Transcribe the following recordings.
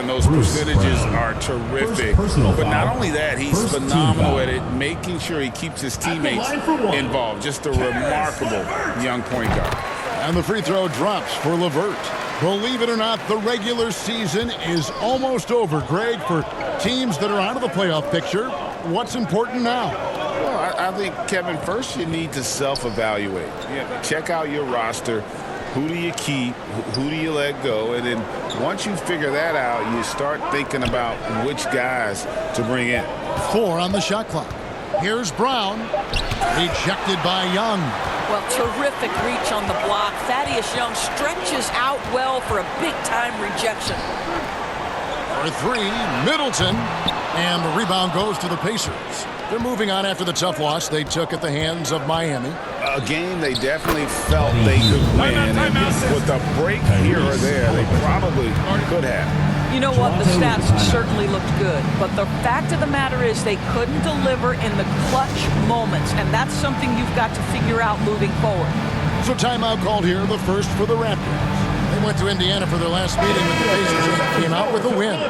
and those percentages are terrific. But not only that, he's phenomenal at it, making sure he keeps his teammates involved. Just a remarkable young point guard. And the free throw drops for LeVert. Believe it or not, the regular season is almost over, Greg. For teams that are out of the playoff picture, what's important now? Well, I think, Kevin, first you need to self-evaluate. Check out your roster. Who do you keep? Who do you let go? And then once you figure that out, you start thinking about which guys to bring in. 4 on the shot clock. Here's Brown. Rejected by Young. Well, terrific reach on the block. Thaddeus Young stretches out well for a big-time rejection. For 3, Middleton. And the rebound goes to the Pacers. They're moving on after the tough loss they took at the hands of Miami. A game they definitely felt they could win. And with a break here or there, they probably could have. You know what? The stats certainly looked good. But the fact of the matter is they couldn't deliver in the clutch moments. And that's something you've got to figure out moving forward. So timeout called here, the first for the Raptors. They went to Indiana for their last meeting with the Pacers and came out with a win.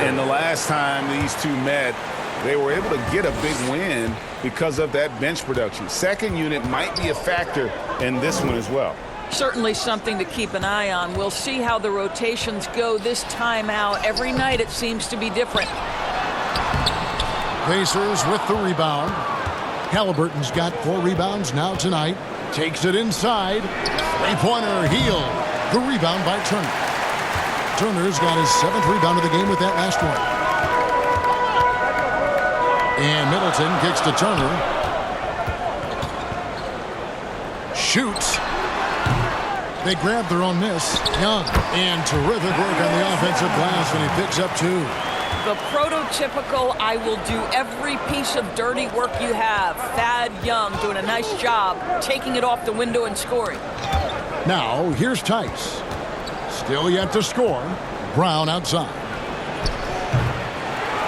And the last time these two met, they were able to get a big win because of that bench production. Second unit might be a factor in this one as well. Certainly something to keep an eye on. We'll see how the rotations go this time out. Every night it seems to be different. Pacers with the rebound. Halliburton's got 4 rebounds now tonight. Takes it inside. Three-pointer, Heel. The rebound by Turner. Turner's got his 7th rebound of the game with that last one. And Middleton kicks to Turner. Shoots. They grab their own miss. Young. And terrific work on the offensive glass when he picks up 2. The prototypical, I will do every piece of dirty work you have. Thad Young doing a nice job taking it off the window and scoring. Now, here's Tice. Still yet to score. Brown outside.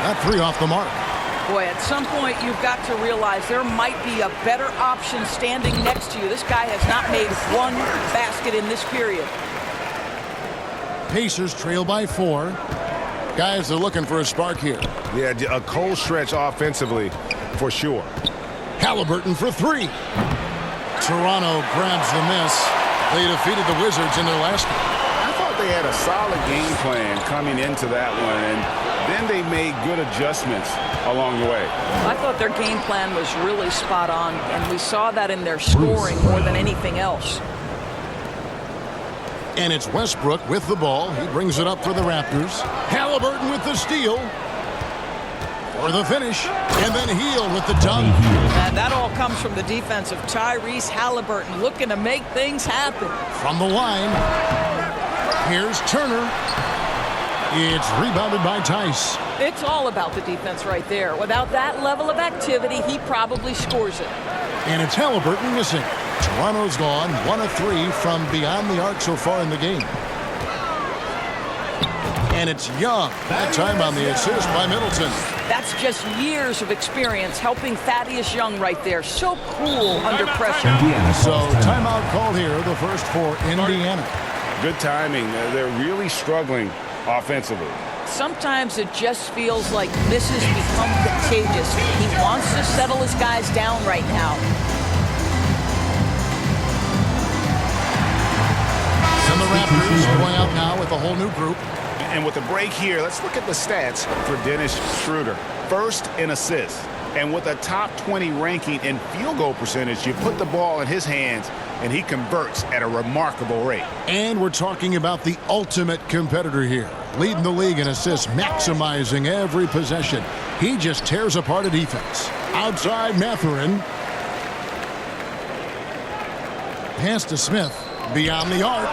That 3 off the mark. Boy, at some point you've got to realize there might be a better option standing next to you. This guy has not made one basket in this period. Pacers trail by 4. Guys are looking for a spark here. Yeah, a cold stretch offensively for sure. Halliburton for 3. Toronto grabs the miss. They defeated the Wizards in their last game. I thought they had a solid game plan coming into that one, and then they made good adjustments along the way. I thought their game plan was really spot on, and we saw that in their scoring more than anything else. And it's Westbrook with the ball. He brings it up for the Raptors. Halliburton with the steal. For the finish. And then Heel with the dunk. And that all comes from the defense of Tyrese Halliburton, looking to make things happen. From the line. Here's Turner. It's rebounded by Tice. It's all about the defense right there. Without that level of activity, he probably scores it. And it's Halliburton missing. Toronto's gone 1 of 3 from beyond the arc so far in the game. And it's Young. That time on the assist by Middleton. That's just years of experience helping Thaddeus Young right there. So cool under pressure. So timeout called here, the first for Indiana. Good timing. They're really struggling offensively. Sometimes it just feels like misses become contagious. He wants to settle his guys down right now. And the Raptors going out now with a whole new group. And with the break here, let's look at the stats for Dennis Schroeder. First in assists. And with a top 20 ranking in field goal percentage, you put the ball in his hands, and he converts at a remarkable rate. And we're talking about the ultimate competitor here. Leading the league in assists, maximizing every possession. He just tears apart a defense. Outside Mathurin. Pass to Smith. Beyond the arc.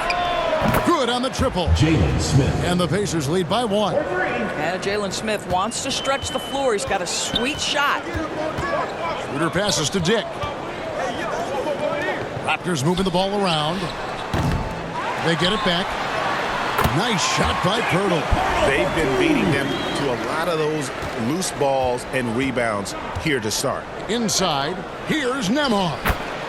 Good on the triple. Jalen Smith. And the Pacers lead by 1. Yeah, Jalen Smith wants to stretch the floor. He's got a sweet shot. Schroeder passes to Dick. Raptors moving the ball around. They get it back. Nice shot by Pirtle. They've been beating them to a lot of those loose balls and rebounds here to start. Inside, here's Nembhard.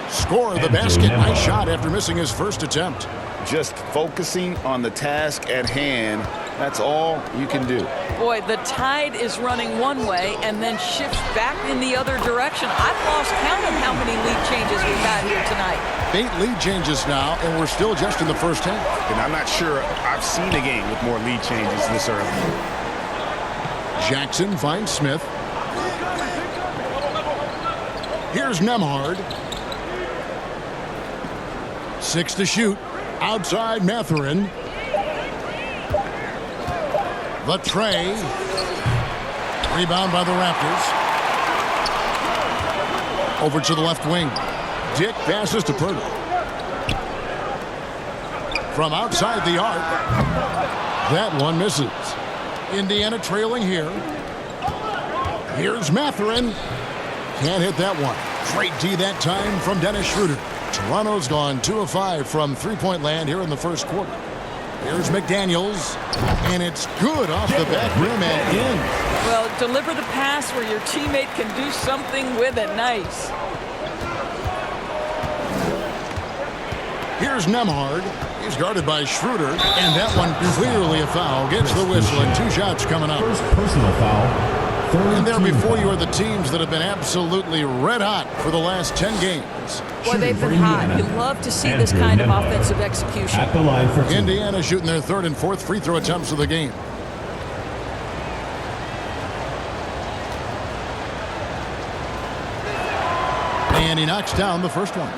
Score the basket. Nice shot after missing his first attempt. Just focusing on the task at hand That's all you can do. Boy, the tide is running one way and then shifts back in the other direction. I've lost count of how many lead changes we've had here tonight. 8 lead changes now, and we're still just in the first half. And I'm not sure I've seen a game with more lead changes this early. Jackson finds Smith. Here's Nemhard. 6 to shoot. Outside Mathurin. The tray. Rebound by the Raptors. Over to the left wing. Dick passes to Purtle. From outside the arc. That one misses. Indiana trailing here. Here's Mathurin. Can't hit that one. Great D that time from Dennis Schroeder. Toronto's gone 2 of 5 from three-point land here in the first quarter. Here's McDaniels, and it's good off the back rim and in. Well, deliver the pass where your teammate can do something with it. Nice. Here's Nemhard. He's guarded by Schroeder, and that one clearly a foul. Gets the whistle, and 2 shots coming up. First personal foul. And there before you are the teams that have been absolutely red hot for the last 10 games. Boy, they've been hot. You love to see this kind of offensive execution. At the line for 2. Indiana shooting their 3rd and 4th free throw attempts of the game. And he knocks down the first one.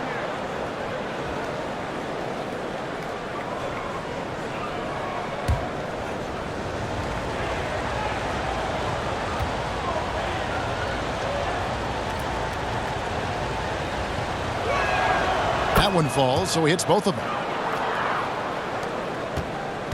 That one falls, so he hits both of them.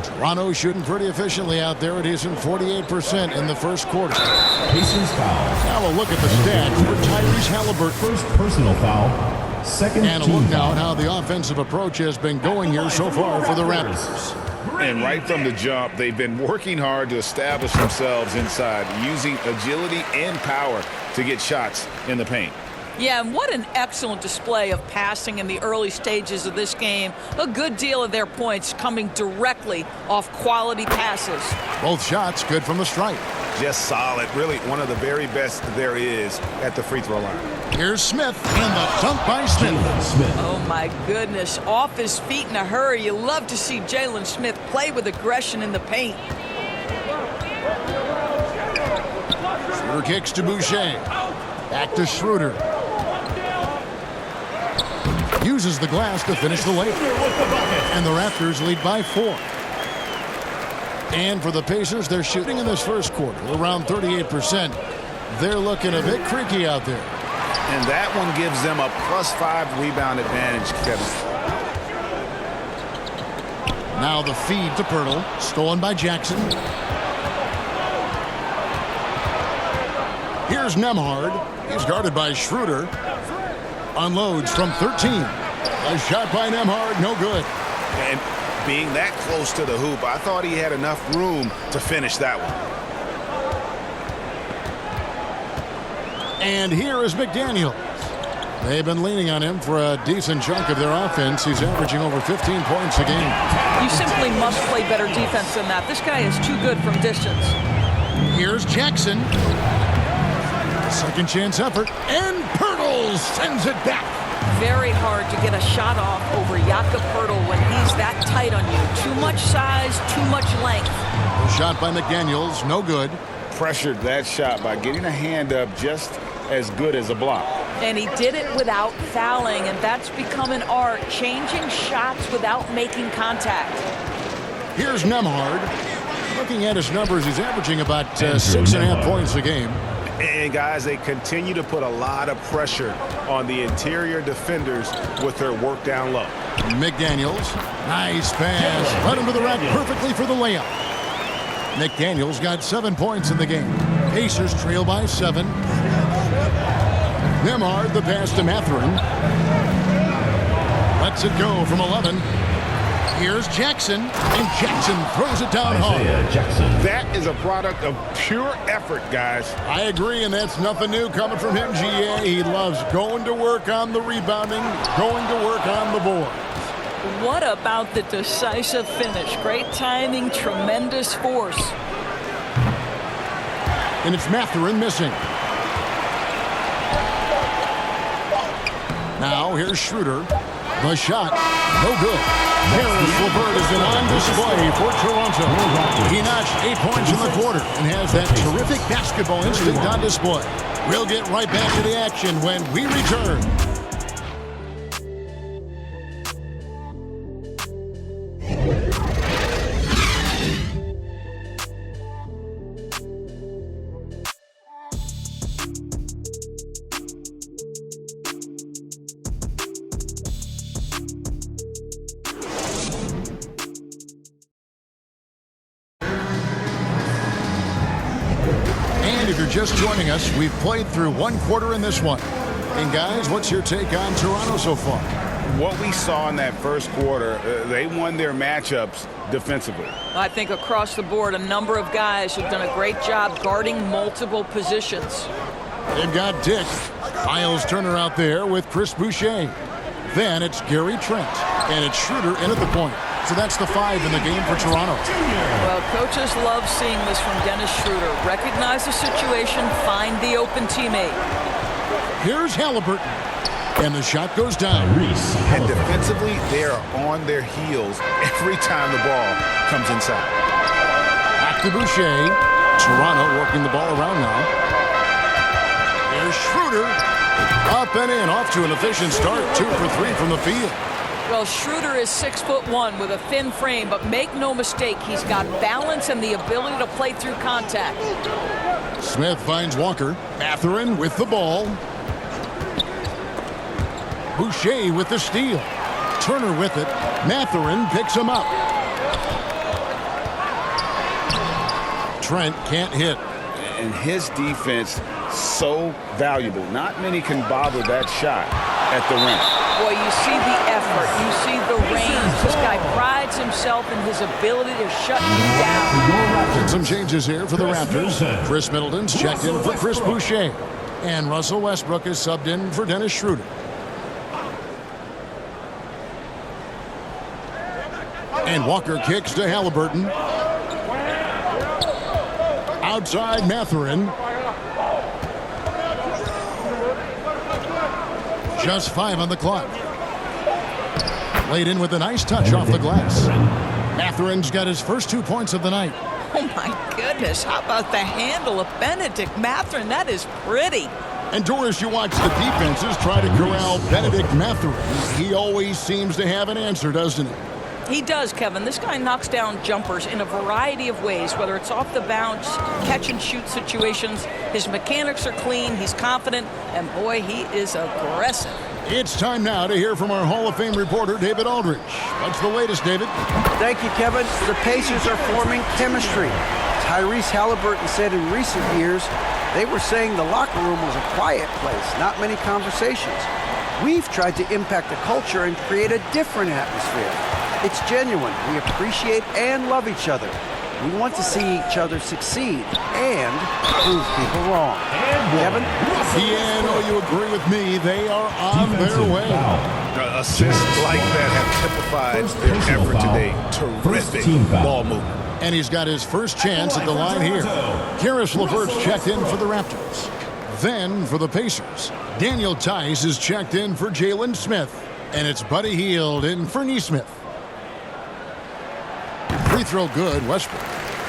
Toronto shooting pretty efficiently out there. It is in 48% in the first quarter. Pacers foul. Now a look at the stats for Tyrese Halliburton. First personal foul. Second And a team look now foul. at how the offensive approach has been going here so far for the Raptors. And right from the jump, they've been working hard to establish themselves inside, using agility and power to get shots in the paint. Yeah, and what an excellent display of passing in the early stages of this game. A good deal of their points coming directly off quality passes. Both shots good from the stripe. Just solid. Really one of the very best there is at the free throw line. Here's Smith, and the dunk by Smith. Oh, my goodness. Off his feet in a hurry. You love to see Jalen Smith play with aggression in the paint. Schroeder kicks to Boucher. Back to Schroeder. Uses the glass to finish the layup. And the Raptors lead by 4. And for the Pacers, they're shooting in this first quarter around 38%. They're looking a bit creaky out there. And that one gives them a +5 rebound advantage, Kevin. Now the feed to Purtle. Stolen by Jackson. Here's Nemhard. He's guarded by Schroeder. Unloads from 13. A shot by Nemhard, no good. And being that close to the hoop, I thought he had enough room to finish that one. And here is McDaniels. They've been leaning on him for a decent chunk of their offense. He's averaging over 15 points a game. You simply must play better defense than that. This guy is too good from distance. Here's Jackson. Second chance effort, and Purtle sends it back. Very hard to get a shot off over Jakob Purtle when he's that tight on you. Too much size, too much length. The shot by McDaniels, no good. Pressured that shot by getting a hand up just as good as a block. And he did it without fouling, and that's become an art, changing shots without making contact. Here's Nemhard. Looking at his numbers, he's averaging about 6.5 points a game. And guys, they continue to put a lot of pressure on the interior defenders with their work down low. McDaniels, nice pass, right into the rack perfectly for the layup. McDaniels got 7 points in the game. Pacers trail by 7. Nemhard, the pass to Mathurin. Lets it go from 11. Here's Jackson, and Jackson throws it down hard. That is a product of pure effort, guys. I agree, and that's nothing new coming from him, GA. He loves going to work on the rebounding, going to work on the board. What about the decisive finish? Great timing, tremendous force. And it's Mathurin missing. Now here's Schroeder. The shot, no good. Harris LeVert is on display for Toronto. He notched 8 points in the quarter and has that terrific basketball instinct on display. We'll get right back to the action when we return. And if you're just joining us, we've played through one quarter in this one. And guys, what's your take on Toronto so far? What we saw in that first quarter, they won their matchups defensively. I think across the board, a number of guys have done a great job guarding multiple positions. They've got Dick. Miles Turner out there with Chris Boucher. Then it's Gary Trent. And it's Schroeder in at the point. So that's the 5 in the game for Toronto. Well, coaches love seeing this from Dennis Schroeder. Recognize the situation, find the open teammate. Here's Halliburton. And the shot goes down. And defensively, they are on their heels every time the ball comes inside. Back to Boucher. Toronto working the ball around now. Here's Schroeder. Up and in, off to an efficient start. 2 for 3 from the field. Well, Schroeder is 6'1" with a thin frame, but make no mistake, he's got balance and the ability to play through contact. Smith finds Walker. Mathurin with the ball. Boucher with the steal. Turner with it. Mathurin picks him up. Trent can't hit. And his defense so valuable. Not many can bother that shot at the rim. Boy, you see the effort, you see the range. This guy prides himself in his ability to shut you down. And some changes here for the Raptors. Chris Middleton's checked in for Chris Boucher. And Russell Westbrook is subbed in for Dennis Schroeder. And Walker kicks to Halliburton. Outside Mathurin. Just 5 on the clock. Laid in with a nice touch off the glass. Mathurin's got his first 2 points of the night. Oh my goodness, how about the handle of Benedict Mathurin? That is pretty. And Doris, you watch the defenses try to corral Benedict Mathurin. He always seems to have an answer, doesn't he? He does, Kevin. This guy knocks down jumpers in a variety of ways, whether it's off the bounce, catch and shoot situations. His mechanics are clean, he's confident, and boy, he is aggressive. It's time now to hear from our Hall of Fame reporter, David Aldridge. What's the latest, David? Thank you, Kevin. The Pacers are forming chemistry. Tyrese Halliburton said in recent years, they were saying the locker room was a quiet place, not many conversations. We've tried to impact the culture and create a different atmosphere. It's genuine. We appreciate and love each other. We want to see each other succeed and prove people wrong. Kevin? Yeah, no, you agree with me. They are on their way. Assists like that have typified their effort today. Terrific ball movement. And he's got his first chance at the line here. Karis LeVert's checked in for the Raptors. Then for the Pacers, Daniel Tice is checked in for Jalen Smith. And it's Buddy Hield in for Nesmith. Free throw good, Westbrook.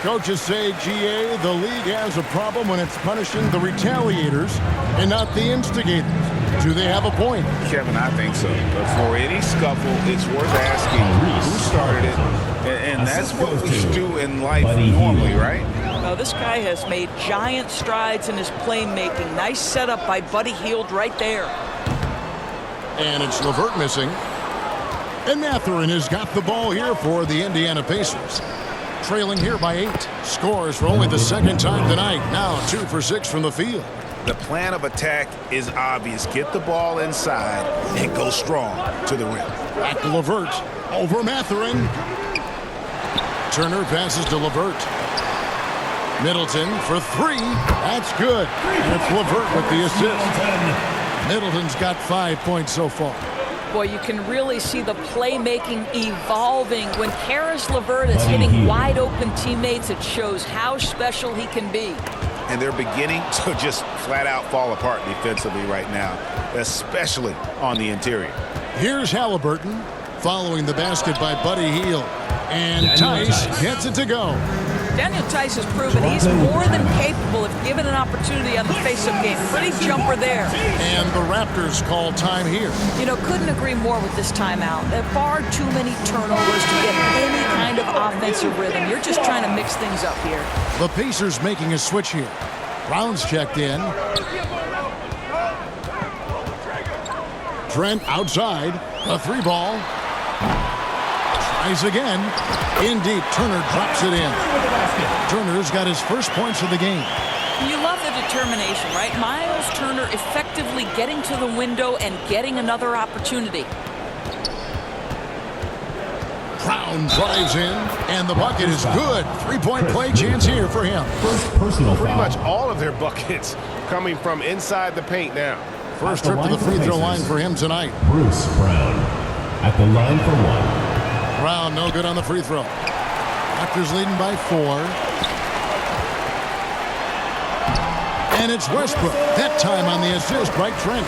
Coaches say, GA, the league has a problem when it's punishing the retaliators and not the instigators. Do they have a point? Kevin, I think so. But for any scuffle, it's worth asking who started it. And that's what we should do in life normally, right? Well, this guy has made giant strides in his playmaking. Nice setup by Buddy Hield right there. And it's LeVert missing. And Mathurin has got the ball here for the Indiana Pacers. Trailing here by 8. Scores for only the second time tonight. Now 2 for 6 from the field. The plan of attack is obvious. Get the ball inside and go strong to the rim. Back to LeVert. Over Mathurin. Turner passes to LeVert. Middleton for 3. That's good. And it's LeVert with the assist. Middleton's got 5 points so far. Boy, you can really see the playmaking evolving. When Karis LeVert is hitting wide open teammates, it shows how special he can be. And they're beginning to just flat out fall apart defensively right now, especially on the interior. Here's Halliburton following the basket by Buddy Hield. And Tice gets it to go. Daniel Tice has proven he's more than capable if given an opportunity on the face-up game. Pretty jumper there. And the Raptors call time here. You know, couldn't agree more with this timeout. There are far too many turnovers to get any kind of offensive rhythm. You're just trying to mix things up here. The Pacers making a switch here. Brown's checked in. Trent outside. A 3-ball. Tries again. In deep. Turner drops it in. Turner's got his first points of the game. You love the determination, right? Miles Turner effectively getting to the window and getting another opportunity. Brown drives in, and the bucket is good. 3-point play chance here for him. First personal Pretty foul. much all of their buckets coming from inside the paint now. First trip to the free throw line for him tonight. Bruce Brown at the line for one. Brown no good on the free throw. Raptors leading by 4. And it's Westbrook. That time on the assist by Trent.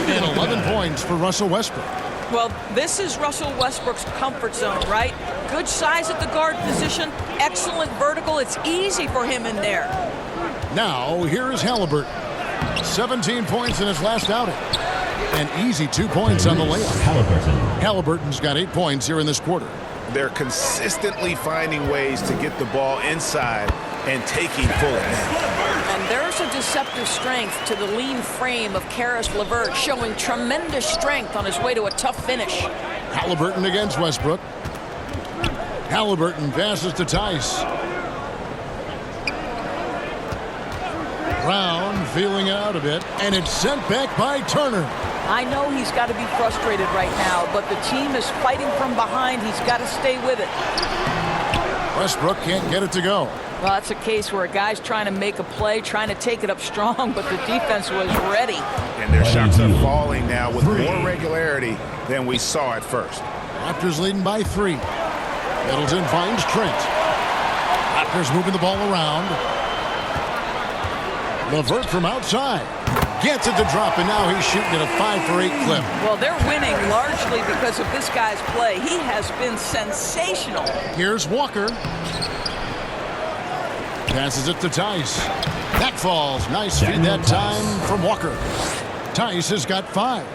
And 11 points for Russell Westbrook. Well, this is Russell Westbrook's comfort zone, right? Good size at the guard position, excellent vertical. It's easy for him in there. Now, here is Halliburton. 17 points in his last outing. An easy 2 points on the layup. Halliburton's got 8 points here in this quarter. They're consistently finding ways to get the ball inside and taking full advantage. And there's a deceptive strength to the lean frame of Karis LeVert, showing tremendous strength on his way to a tough finish. Halliburton against Westbrook. Halliburton passes to Tice. Brown feeling it out a bit, and it's sent back by Turner. I know he's got to be frustrated right now, but the team is fighting from behind. He's got to stay with it. Westbrook can't get it to go. Well, that's a case where a guy's trying to make a play, trying to take it up strong, but the defense was ready. And their shots are falling now with more regularity than we saw at first. Raptors leading by 3. Middleton finds Trent. Raptors moving the ball around. LeVert from outside. Gets it to drop, and now he's shooting at a 5 for 8 clip. Well, they're winning largely because of this guy's play. He has been sensational. Here's Walker. Passes it to Tice. That falls. Nice feed that time from Walker. Tice has got 5.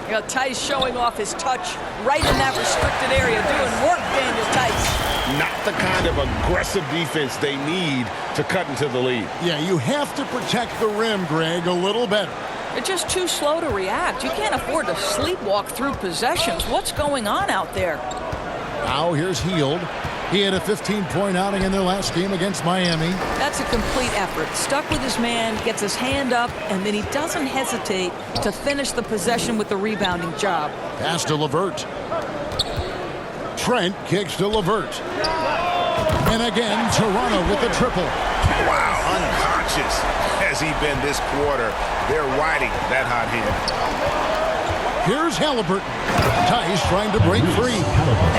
You know, Tice showing off his touch right in that restricted area, doing work, Daniel Tice. Not the kind of aggressive defense they need to cut into the lead. Yeah, you have to protect the rim, Greg, a little better. They're just too slow to react. You can't afford to sleepwalk through possessions. What's going on out there? Now here's Hield. He had a 15-point outing in their last game against Miami. That's a complete effort. Stuck with his man, gets his hand up, and then he doesn't hesitate to finish the possession with the rebounding job. Pass to LeVert. Trent kicks to LeVert. And again, Toronto with the triple. Wow, unconscious has he been this quarter. They're riding that hot hand. Here's Halliburton. Tice trying to break free.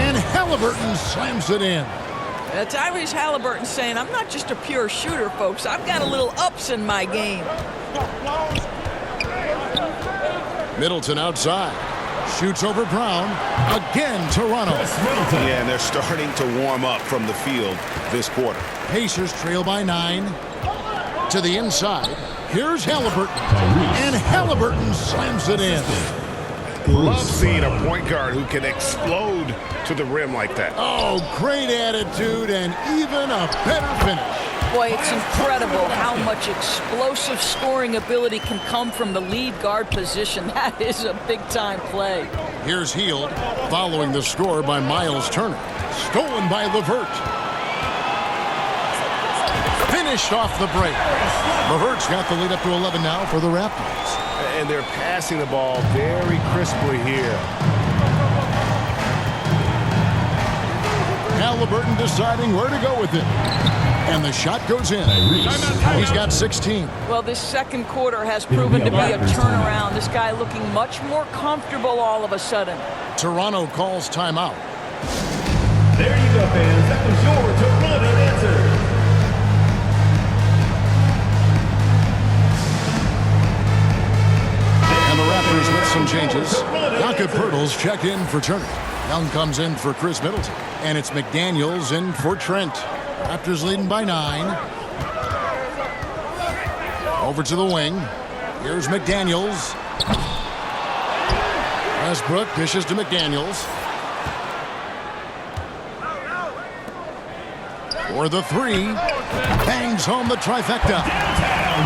And Halliburton slams it in. Tyrese Halliburton saying, I'm not just a pure shooter, folks. I've got a little ups in my game. Middleton outside. Shoots over Brown. Again, Toronto. Yeah, and they're starting to warm up from the field this quarter. Pacers trail by 9. To the inside. Here's Halliburton. And Halliburton slams it in. Love seeing a point guard who can explode to the rim like that. Oh, great attitude and even a better finish. Boy, it's incredible how much explosive scoring ability can come from the lead guard position. That is a big-time play. Here's Hield following the score by Miles Turner. Stolen by LeVert. Finished off the break. LeVert's got the lead up to 11 now for the Raptors. And they're passing the ball very crisply here. Halliburton deciding where to go with it. And the shot goes in. He's got 16. Well, this second quarter has proven to be a turnaround. This guy looking much more comfortable all of a sudden. Toronto calls timeout. There you go, fans. That was your Toronto answer. And the Raptors with some changes. Jakob Poeltl's checked in for Turner. Young comes in for Chris Middleton. And it's McDaniels in for Trent. Raptors leading by 9. Over to the wing. Here's McDaniels. Westbrook dishes to McDaniels. For the 3. Bangs home the trifecta.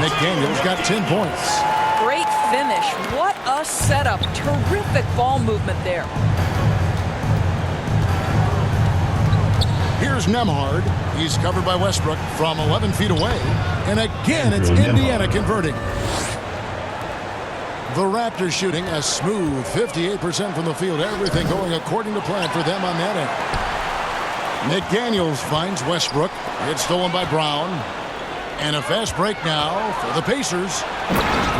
McDaniels got 10 points. Great finish. What a setup. Terrific ball movement there. Here's Nembhard. He's covered by Westbrook from 11 feet away. And again, it's Indiana converting. The Raptors shooting a smooth 58% from the field. Everything going according to plan for them on that end. McDaniels finds Westbrook. It's stolen by Brown. And a fast break now for the Pacers.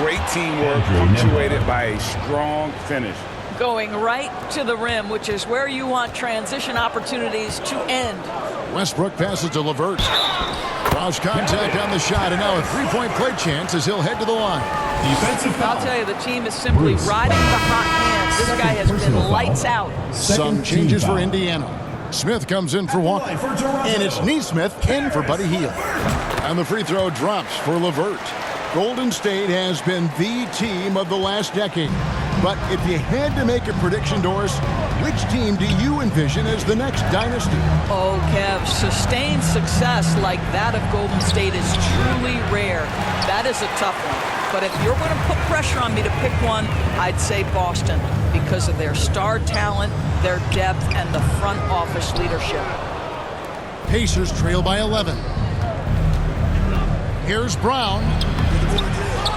Great teamwork punctuated by a strong finish. Going right to the rim, which is where you want transition opportunities to end. Westbrook passes to LeVert. Draws contact on the shot, and now a three-point play chance as he'll head to the line. I'll tell you, the team is simply riding the hot hand. This guy has been lights out. Some changes for Indiana. Smith comes in for Walker. And it's Neesmith in for Buddy Hield. And the free throw drops for LeVert. Golden State has been the team of the last decade. But if you had to make a prediction, Doris, which team do you envision as the next dynasty? Oh, Kev, sustained success like that of Golden State is truly rare. That is a tough one. But if you're going to put pressure on me to pick one, I'd say Boston because of their star talent, their depth, and the front office leadership. Pacers trail by 11. Here's Brown.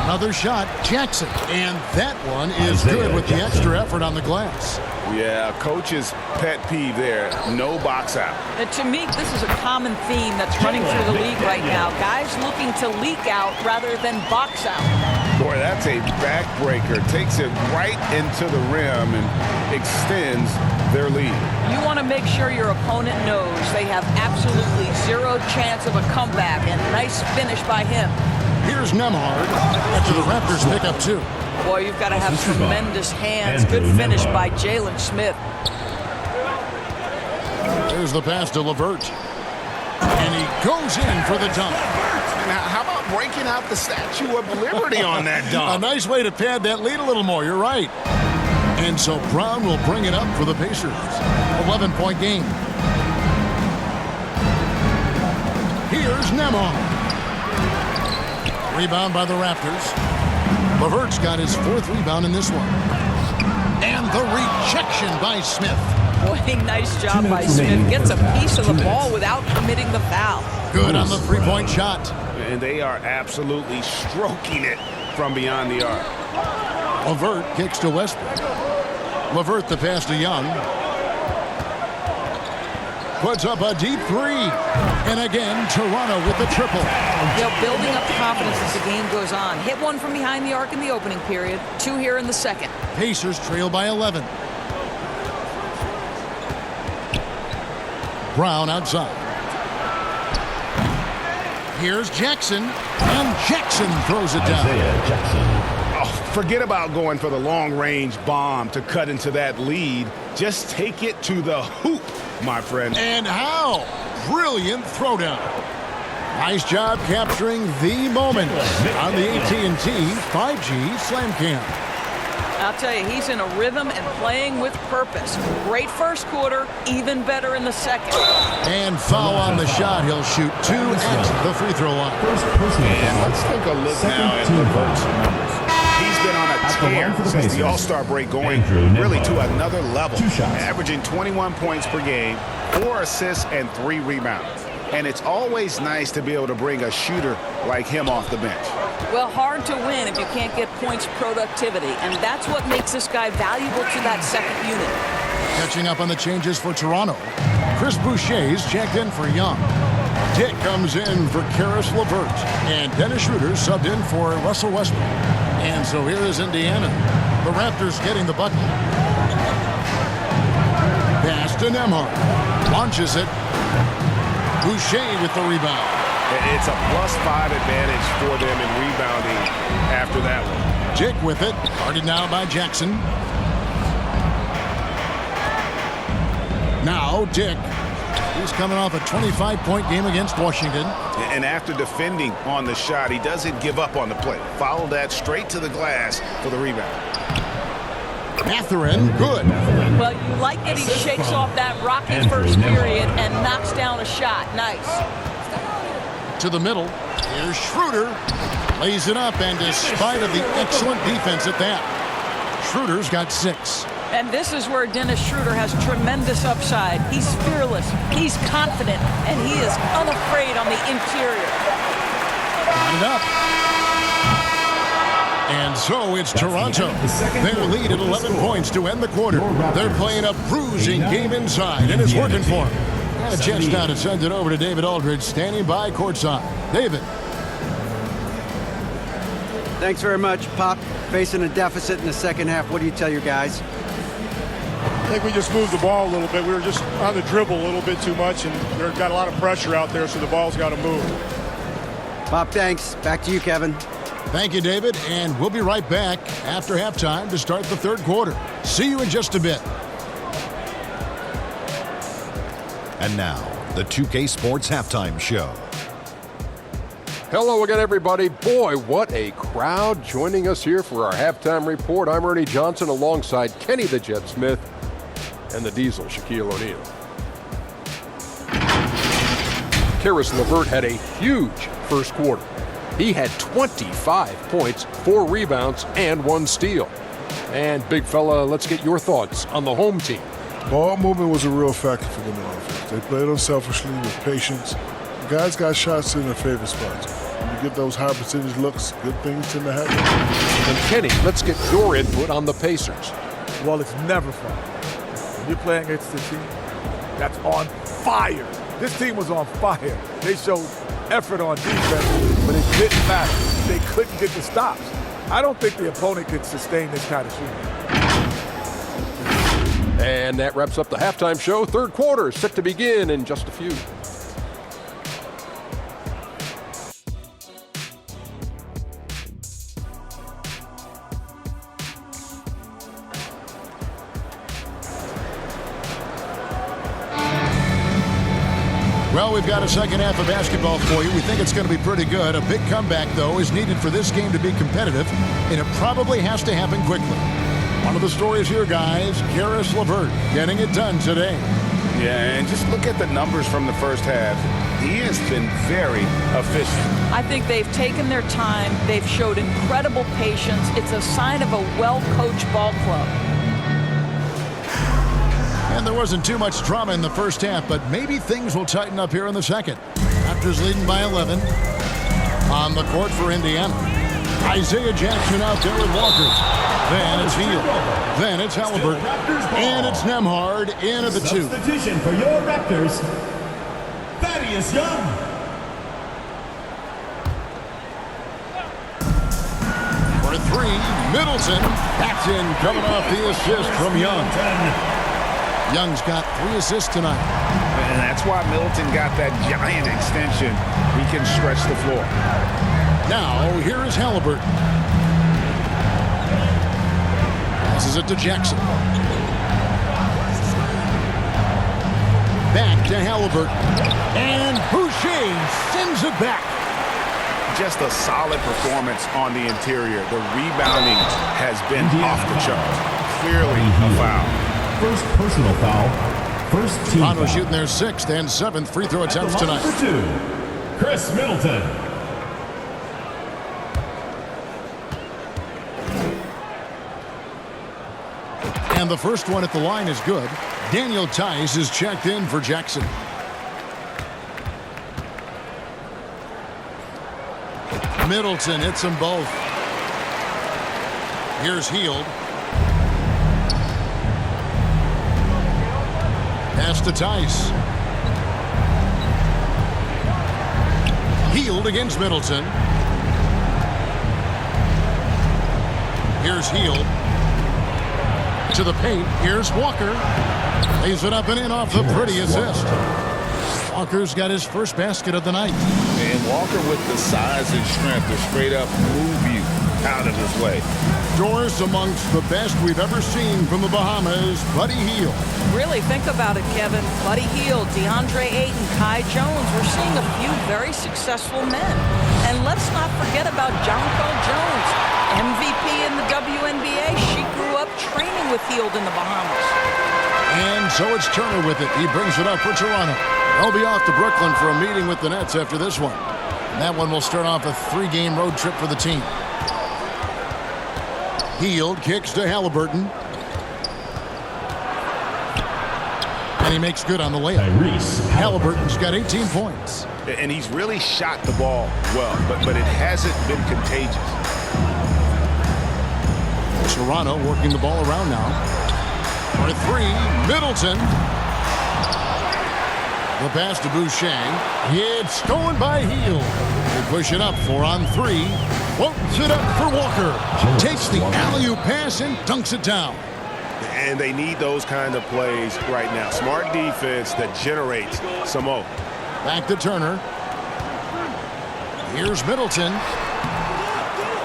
Another shot, Jackson. And that one is good with the extra effort on the glass. Yeah, coach's pet peeve there. No box out. And to me, this is a common theme that's running through the league right now. Guys looking to leak out rather than box out. Boy, that's a backbreaker. Takes it right into the rim and extends their lead. You want to make sure your opponent knows they have absolutely zero chance of a comeback, and nice finish by him. Here's Nembhard after the Raptors pick up 2. Boy, you've got to have tremendous hands. Good finish by Jalen Smith. There's the pass to LeVert. And he goes in for the dunk. Now, how about breaking out the Statue of Liberty on that dunk? A nice way to pad that lead a little more. You're right. And so Brown will bring it up for the Pacers. 11-point game. Here's Nembhard. Rebound by the Raptors. LeVert's got his 4th rebound in this one. And the rejection by Smith. Boy, nice job by Smith. Gets a piece of the ball without committing the foul. Good on the 3-point shot. And they are absolutely stroking it from beyond the arc. LeVert kicks to Westbrook. LeVert the pass to Young. Puts up a deep 3. And again, Toronto with the triple. They're building up confidence as the game goes on. Hit one from behind the arc in the opening period. 2 here in the second. Pacers trail by 11. Brown outside. Here's Jackson. And Jackson throws it down. Oh, forget about going for the long-range bomb to cut into that lead. Just take it to the hoop, my friend. And how? Brilliant throwdown. Nice job capturing the moment on the AT&T 5G Slam Cam. I'll tell you, he's in a rhythm and playing with purpose. Great first quarter, even better in the second. And foul on the shot. He'll shoot 2 at the free throw line. And let's take a look now at LeVert's numbers. He's been on a tear since the All-Star break, going really to another level. Averaging 21 points per game, 4 assists, and 3 rebounds. And it's always nice to be able to bring a shooter like him off the bench. Well, hard to win if you can't get points productivity, and that's what makes this guy valuable to that second unit. Catching up on the changes for Toronto. Chris Boucher's checked in for Young. Dick comes in for Karis LeVert. And Dennis Schroeder subbed in for Russell Westbrook. And so here is Indiana. The Raptors getting the bucket. Pass to Nembhard. Launches it. Boucher with the rebound. It's a +5 advantage for them in rebounding after that one. Dick with it. Guarded now by Jackson. Now Dick. He's coming off a 25-point game against Washington. And after defending on the shot, he doesn't give up on the play. Follow that straight to the glass for the rebound. Mathurin, good. Well, you like that he shakes off that rocky first period and knocks down a shot. Nice. To the middle. Here's Schroeder. Lays it up, and despite of the excellent defense at that, Schroeder's got 6. And this is where Dennis Schroeder has tremendous upside. He's fearless, he's confident, and he is unafraid on the interior. Got it up. And so it's Toronto. Their lead at 11 points to end the quarter. They're playing a bruising game inside, and it's working for them. And a chance now to send it over to David Aldridge, standing by courtside. David. Thanks very much, Pop. Facing a deficit in the second half, what do you tell your guys? I think we just moved the ball a little bit. We were just on the dribble a little bit too much, and they've got a lot of pressure out there, so the ball's got to move. Pop, thanks. Back to you, Kevin. Thank you, David, and we'll be right back after halftime to start the third quarter. See you in just a bit. And now, the 2K Sports Halftime Show. Hello again, everybody. Boy, what a crowd joining us here for our halftime report. I'm Ernie Johnson alongside Kenny the Jet Smith and the Diesel, Shaquille O'Neal. Karis LeVert had a huge first quarter. He had 25 points, 4 rebounds, and 1 steal. And big fella, let's get your thoughts on the home team. Ball movement was a real factor for them in offense. They played unselfishly with patience. The guys got shots in their favorite spots. When you get those high percentage looks, good things tend to happen. And Kenny, let's get your input on the Pacers. Well, it's never fun. When you're playing against a team that's on fire. This team was on fire. They showed effort on defense, but it didn't matter. They couldn't get the stops. I don't think the opponent could sustain this kind of shooting. And that wraps up the halftime show. Third quarter set to begin in just a few. Well, we've got a second half of basketball for you. We think it's going to be pretty good. A big comeback, though, is needed for this game to be competitive, and it probably has to happen quickly. One of the stories here, guys, Karis LeVert getting it done today. Yeah, and just look at the numbers from the first half. He has been very efficient. I think they've taken their time. They've showed incredible patience. It's a sign of a well-coached ball club. And there wasn't too much drama in the first half, but maybe things will tighten up here in the second. Raptors leading by 11. On the court for Indiana. Isaiah Jackson out there with Walker. Then it's Hield. Then it's Halliburton. And it's Nembhard in at the 2. Substitution for your Raptors, Thaddeus Young. For 3, Middleton. That's in, coming off the assist from Young. Young's got 3 assists tonight. And that's why Middleton got that giant extension. He can stretch the floor. Now, here is Halliburton. Passes it to Jackson. Back to Halliburton. And Boucher sends it back. Just a solid performance on the interior. The rebounding has been off the charts. Clearly a foul. First personal foul. First team Toronto foul. shooting their 6th and 7th free throw attempts tonight. For 2, Chris Middleton. And the first one at the line is good. Daniel Tice is checked in for Jackson. Middleton hits them both. Here's Hield. Pass to Tice. Hield against Middleton. Here's Hield. To the paint. Here's Walker. Lays it up and in off the pretty assist. Walker's got his first basket of the night. And Walker with the size and strength to straight up move you out of his way. Doors amongst the best we've ever seen from the Bahamas, Buddy Hield. Really think about it, Kevin. Buddy Hield, DeAndre Ayton, Kai Jones. We're seeing a few very successful men. And let's not forget about Jonko Jones, MVP in the WNBA. She grew up training with Hield in the Bahamas. And so it's Turner with it. He brings it up for Toronto. They'll be off to Brooklyn for a meeting with the Nets after this one. And that one will start off a 3-game road trip for the team. Hield kicks to Halliburton. And he makes good on the layup. Halliburton's got 18 points. And he's really shot the ball well, but it hasn't been contagious. Toronto working the ball around now. For 3, Middleton. The pass to Bouchang. It's stolen by Hield. They push it up 4 on 3. Floats it up for Walker. Takes the alley-oop pass and dunks it down. And they need those kind of plays right now. Smart defense that generates some more. Back to Turner. Here's Middleton.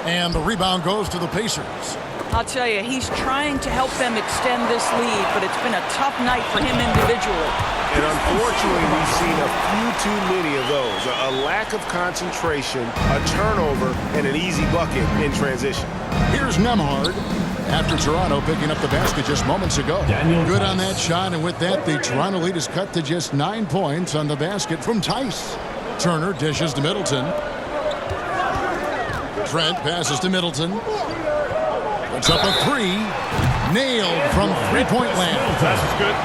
And the rebound goes to the Pacers. I'll tell you, he's trying to help them extend this lead, but it's been a tough night for him individually. And unfortunately, we've seen a few too many of those. A lack of concentration, a turnover, and an easy bucket in transition. Here's Nembhard. After Toronto picking up the basket just moments ago. Good on that shot, and with that, the Toronto lead is cut to just 9 points on the basket from Tice. Turner dishes to Middleton. Trent passes to Middleton. Puts up a 3. Nailed from three-point land. That's good.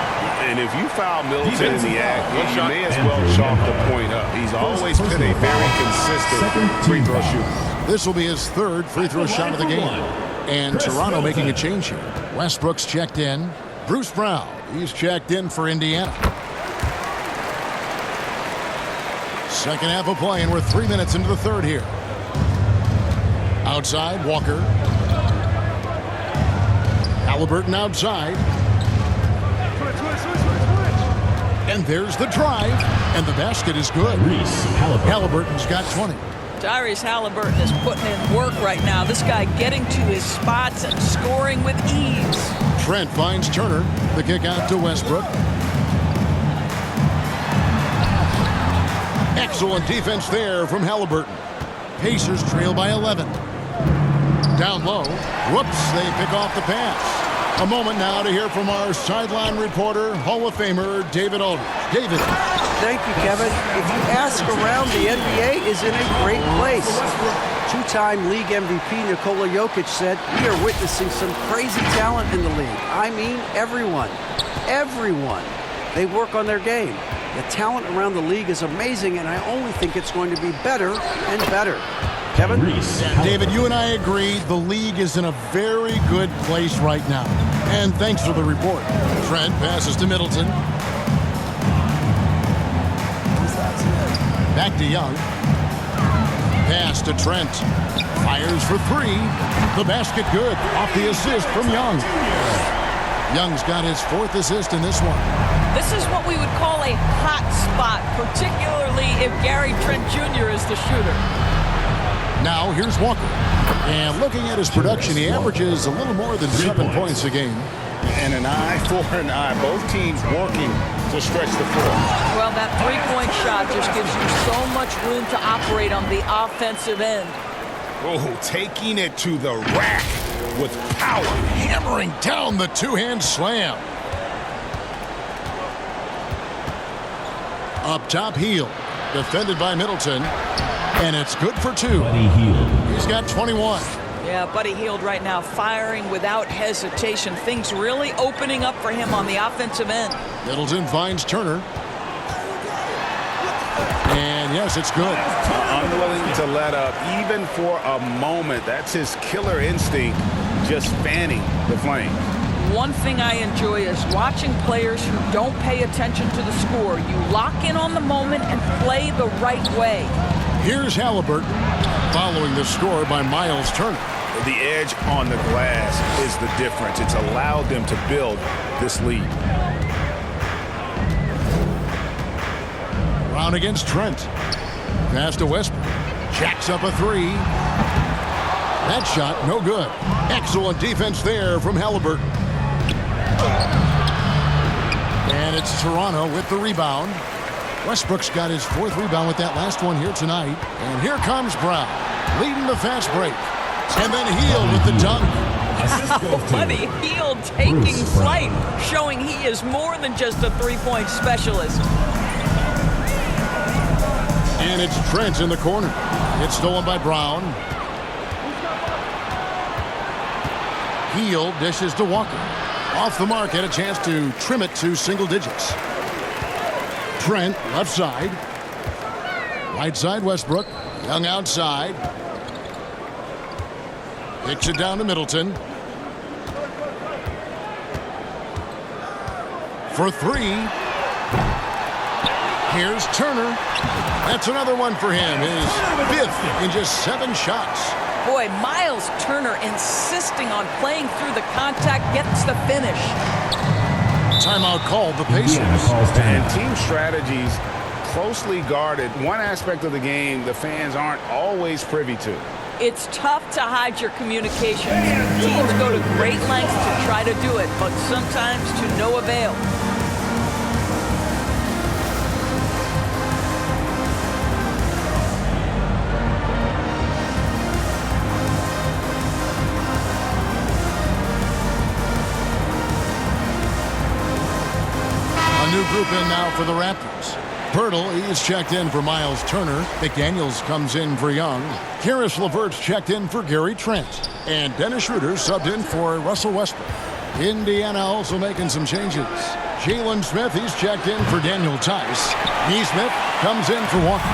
And if you foul Middleton in the act, you may as well chalk the point up. He's always been a very consistent free throw shooter. This will be his 3rd free throw shot of the game. And Toronto making a change here. Westbrook's checked in. Bruce Brown, he's checked in for Indiana. Second half of play, and we're 3 minutes into the 3rd here. Outside, Walker. Halliburton outside. And there's the drive, and the basket is good. Halliburton's got 20. Tyrese Halliburton is putting in work right now. This guy getting to his spots and scoring with ease. Trent finds Turner. The kick out to Westbrook. Excellent defense there from Halliburton. Pacers trail by 11. Down low. Whoops, they pick off the pass. A moment now to hear from our sideline reporter, Hall of Famer David Aldridge. David. Thank you, Kevin. If you ask around, the NBA is in a great place. 2-time league MVP Nikola Jokic said, "We are witnessing some crazy talent in the league. I mean, everyone. Everyone. They work on their game. The talent around the league is amazing, and I only think it's going to be better and better." Kevin? David, you and I agree the league is in a very good place right now. And thanks for the report. Trent passes to Middleton. Back to Young. Pass to Trent. Fires for 3. The basket good. Off the assist from Young. Young's got his 4th assist in this one. This is what we would call a hot spot, particularly if Gary Trent Jr. is the shooter. Now here's Walker. And looking at his production, he averages a little more than 7 points a game. And an eye for an eye. Both teams working to stretch the floor. Well, that three-point shot just gives you so much room to operate on the offensive end. Oh, taking it to the rack with power. Hammering down the two-hand slam. Up top, Hield. Defended by Middleton. And it's good for 2. He's got 21. Yeah, Buddy Hield right now firing without hesitation. Things really opening up for him on the offensive end. Middleton finds Turner. And yes, it's good. Unwilling to let up even for a moment. That's his killer instinct, just fanning the flame. One thing I enjoy is watching players who don't pay attention to the score. You lock in on the moment and play the right way. Here's Halliburton following the score by Miles Turner. The edge on the glass is the difference. It's allowed them to build this lead. Brown against Trent. Pass to Westbrook. Jacks up a three. That shot, no good. Excellent defense there from Halliburton. And it's Toronto with the rebound. Westbrook's got his 4th rebound with that last one here tonight. And here comes Brown, leading the fast break. And then Hield with the dunk. Buddy Hield taking flight, showing he is more than just a three-point specialist. And it's Trent in the corner. It's stolen by Brown. Hield dishes to Walker. Off the mark, had a chance to trim it to single digits. Trent, left side. Right side, Westbrook. Young outside. Kicks it down to Middleton. For 3. Here's Turner. That's another one for him. His 5th in just 7 shots. Boy, Miles Turner insisting on playing through the contact, gets the finish. Timeout called the Pacers. And team strategies closely guarded. One aspect of the game the fans aren't always privy to. It's tough to hide your communications. Teams go to great lengths to try to do it, but sometimes to no avail. New group in now for the Raptors. Pirtle, he's checked in for Miles Turner. McDaniels comes in for Young. Karis LeVert's checked in for Gary Trent. And Dennis Schroeder subbed in for Russell Westbrook. Indiana also making some changes. Jalen Smith, he's checked in for Daniel Tice. Neesmith comes in for Walker.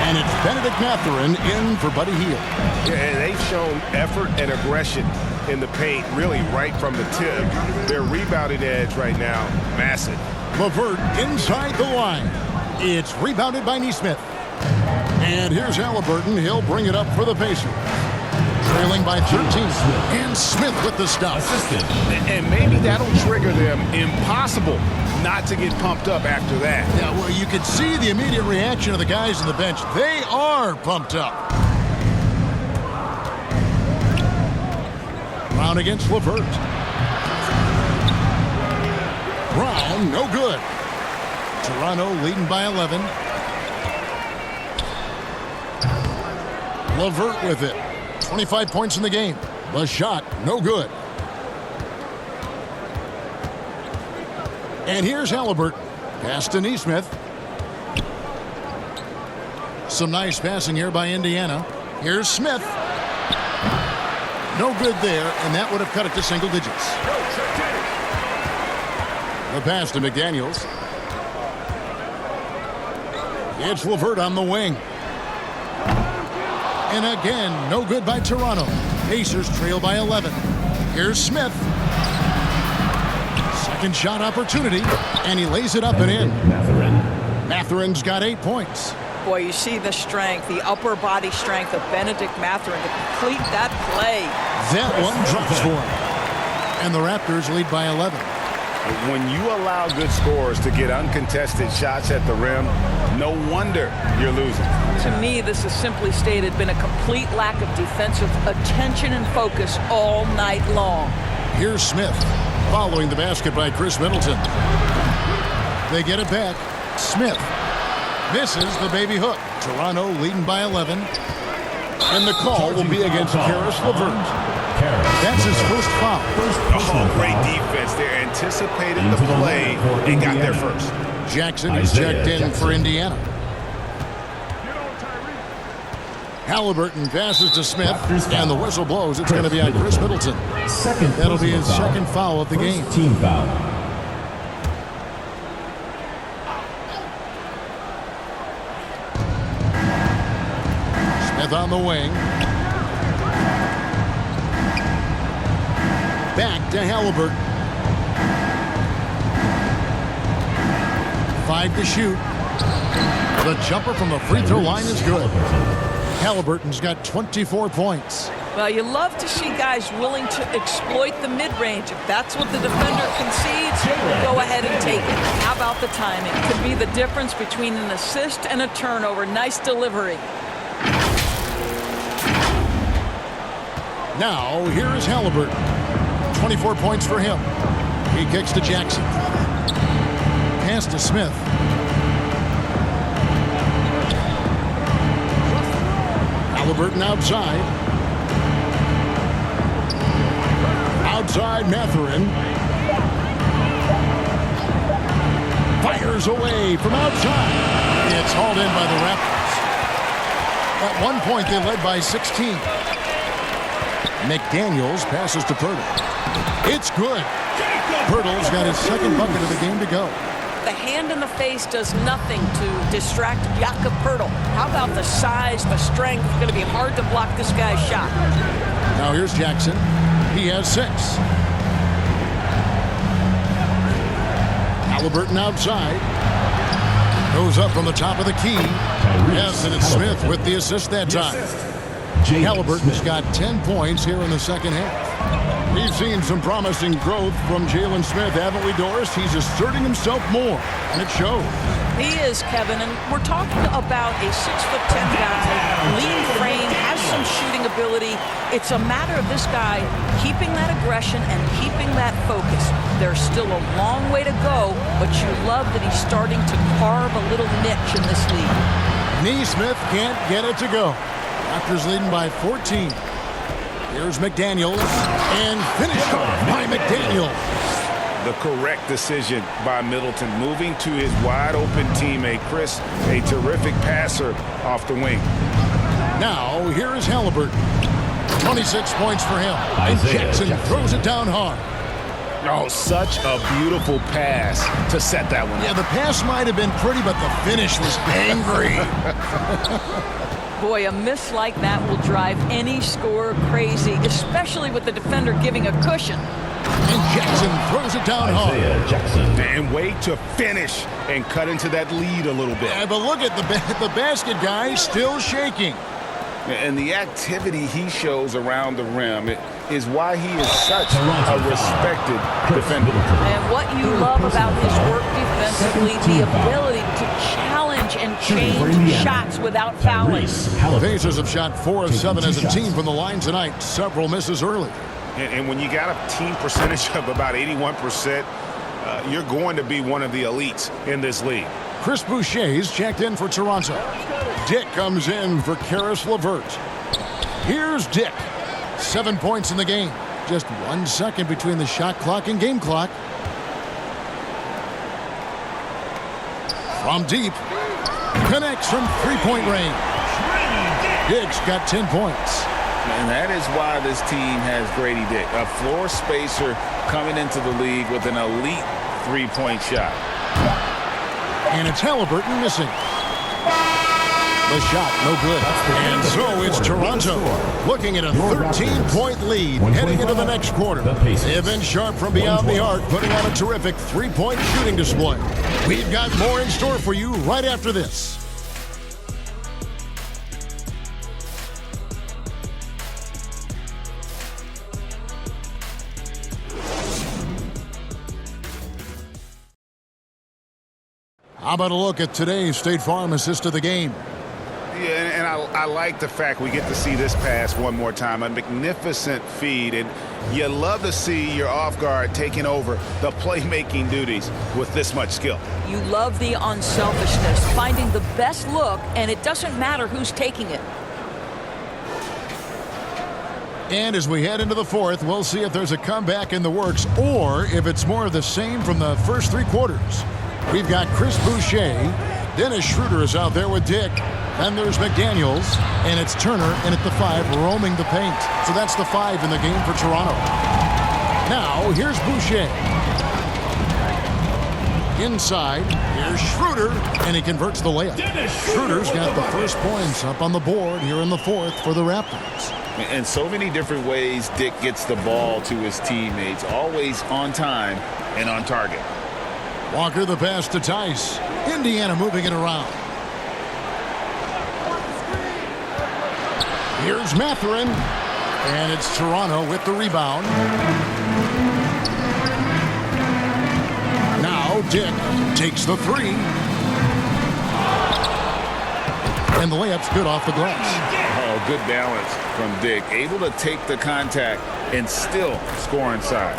And it's Benedict Mathurin in for Buddy Hield. Yeah, they've shown effort and aggression in the paint, really right from the tip. Their rebounding edge right now, massive. LeVert inside the line. It's rebounded by Neesmith. And here's Halliburton. He'll bring it up for the Pacers. Trailing by 13. And Smith with the stop. And maybe that'll trigger them. Impossible not to get pumped up after that. Yeah, well, you can see the immediate reaction of the guys on the bench. They are pumped up. Brown against LeVert. Brown, no good. Toronto leading by 11. LeVert with it. 25 points in the game. The shot, no good. And here's Halliburton. Pass to Neesmith. Some nice passing here by Indiana. Here's Smith. No good there, and that would have cut it to single digits. The pass to McDaniels. It's LeVert on the wing. And again, no good by Toronto. Pacers trail by 11. Here's Smith. Second shot opportunity, and he lays it up and in. Mathurin's got 8 points. Boy, you see the strength, the upper body strength of Benedict Mathurin to complete that play. That one drops for him. And the Raptors lead by 11. When you allow good scorers to get uncontested shots at the rim, no wonder you're losing. To me, this is simply stated been a complete lack of defensive attention and focus all night long. Here's Smith following the basket by Chris Middleton. They get it back. Smith misses the baby hook. Toronto leading by 11. And the call will be against Karis LeVert. That's his first foul. Oh, great defense there. Anticipated the play and got there first. Jackson is checked in for Indiana. Halliburton passes to Smith, and the whistle blows. It's going to be on Chris Middleton. That'll be his second foul of the game. Team foul. Smith on the wing. Back to Halliburton. 5 to shoot. The jumper from the free throw line is good. Halliburton's got 24 points. Well, you love to see guys willing to exploit the mid-range. If that's what the defender concedes, go ahead and take it. How about the timing? Could be the difference between an assist and a turnover. Nice delivery. Now, here is Halliburton. 24 points for him. He kicks to Jackson. Pass to Smith. Halliburton outside. Outside Mathurin. Fires away from outside. It's hauled in by the Raptors. At one point, they led by 16. McDaniels passes to Pirtle. It's good. Pirtle's got his second bucket of the game to go. The hand in the face does nothing to distract Jakob Pirtle. How about the size, the strength? It's going to be hard to block this guy's shot. Now here's Jackson. He has 6. Halliburton outside. Goes up from the top of the key. Yes, and it's Smith with the assist that time. Halliburton's got 10 points here in the second half. We've seen some promising growth from Jalen Smith, haven't we, Doris? He's asserting himself more, and it shows. He is, Kevin, and we're talking about a 6'10" guy, lean frame, has some shooting ability. It's a matter of this guy keeping that aggression and keeping that focus. There's still a long way to go, but you love that he's starting to carve a little niche in this league. Neesmith can't get it to go. Raptors leading by 14. Here's McDaniels, and finished by McDaniels. The correct decision by Middleton, moving to his wide-open teammate, Chris, a terrific passer off the wing. Now, here is Halliburton. 26 points for him. And Jackson throws it down hard. Oh, such a beautiful pass to set that one. Yeah, the pass might have been pretty, but the finish was angry. Boy, a miss like that will drive any scorer crazy, especially with the defender giving a cushion. And Jackson throws it down hard. And wait to finish and cut into that lead a little bit. Yeah, but look at the basket guy still shaking. And the activity he shows around the rim is why he is such a respected defender. And what you love about his work defensively, the ability to challenge and change shots without fouling. Pacers have shot 4 of 7 as a team from the line tonight. Several misses early. And when you got a team percentage of about 81%, you're going to be one of the elites in this league. Chris Boucher's checked in for Toronto. Dick comes in for Karis LeVert. Here's Dick. 7 points in the game. Just 1 second between the shot clock and game clock. From deep. Connects from three-point range. Dick's got 10 points. And that is why this team has Grady Dick, a floor spacer coming into the league with an elite three-point shot. And it's Halliburton missing. The shot, no good. And so it's Toronto looking at a 13-point lead heading into the next quarter. They've been sharp from beyond the arc, putting on a terrific three-point shooting display. We've got more in store for you right after this. How about a look at today's State Farm assist of the game? Yeah, and I like the fact we get to see this pass one more time. A magnificent feed, and you love to see your off guard taking over the playmaking duties with this much skill. You love the unselfishness, finding the best look, and it doesn't matter who's taking it. And as we head into the fourth, we'll see if there's a comeback in the works or if it's more of the same from the first 3 quarters. We've got Chris Boucher. Dennis Schroeder is out there with Dick. Then there's McDaniels. And it's Turner in at the 5 roaming the paint. So that's the 5 in the game for Toronto. Now, here's Boucher. Inside, here's Schroeder. And he converts the layup. Schroeder's got the first points up on the board here in the fourth for the Raptors. In so many different ways, Dick gets the ball to his teammates. Always on time and on target. Walker the pass to Tice. Indiana moving it around. Here's Mathurin. And it's Toronto with the rebound. Now Dick takes the three. And the layup's good off the glass. Oh, good balance from Dick. Able to take the contact and still score inside.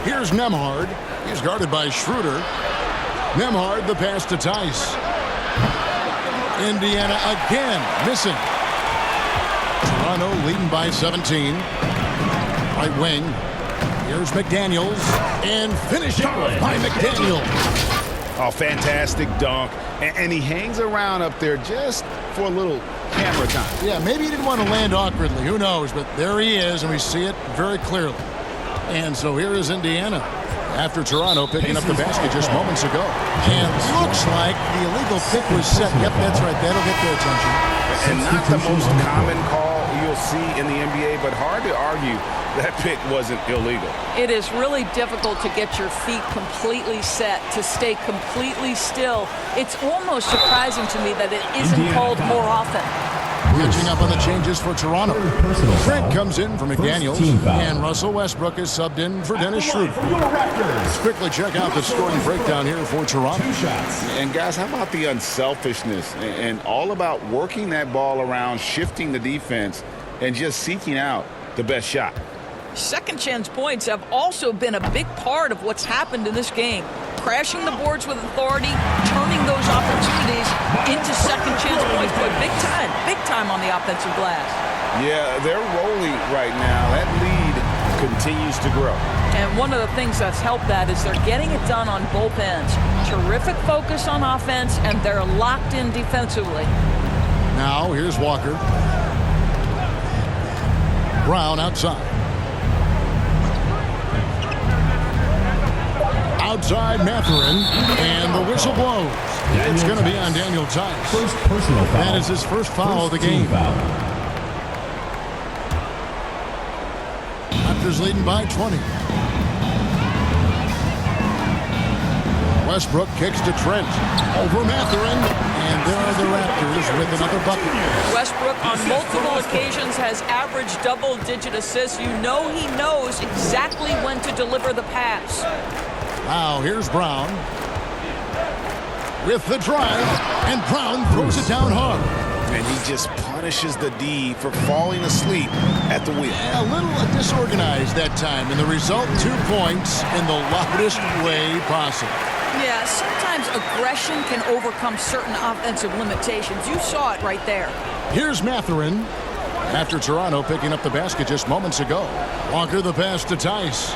Here's Nembhard. He's guarded by Schroeder. Nembhard, the pass to Tice. Indiana again missing. Toronto leading by 17. Right wing. Here's McDaniels. And finishing by McDaniels. Oh, fantastic dunk. And he hangs around up there just for a little camera time. Yeah, maybe he didn't want to land awkwardly. Who knows? But there he is, and we see it very clearly. And so here is Indiana after Toronto picking up the basket just moments ago. And looks like the illegal pick was set. Yep, that's right. That'll get their attention. And not the most common call you'll see in the NBA, but hard to argue that pick wasn't illegal. It is really difficult to get your feet completely set, to stay completely still. It's almost surprising to me that it isn't called more often. Catching up on the changes for Toronto. Trent comes in for McDaniels, and Russell Westbrook is subbed in for Dennis Schroeder. Let's quickly check out the scoring breakdown here for Toronto. And guys, how about the unselfishness and all about working that ball around, shifting the defense, and just seeking out the best shot. Second chance points have also been a big part of what's happened in this game. Crashing the boards with authority, turning those opportunities into second chance points. But big time on the offensive glass. Yeah, they're rolling right now. That lead continues to grow. And one of the things that's helped that is they're getting it done on both ends. Terrific focus on offense, and they're locked in defensively. Now here's Walker. Brown outside. Outside Mathurin, and the whistle blows. It's going to be on Daniel Tice. That is his first foul of the game. Raptors leading by 20. Westbrook kicks to Trent. Over Mathurin, and there are the Raptors with another bucket. Westbrook on multiple occasions has averaged double-digit assists. You know he knows exactly when to deliver the pass. Now here's Brown with the drive, and Brown throws it down hard. And he just punishes the D for falling asleep at the wheel. A little disorganized that time, and the result, 2 points in the loudest way possible. Yeah, sometimes aggression can overcome certain offensive limitations. You saw it right there. Here's Mathurin after Toronto picking up the basket just moments ago. Walker the pass to Tice.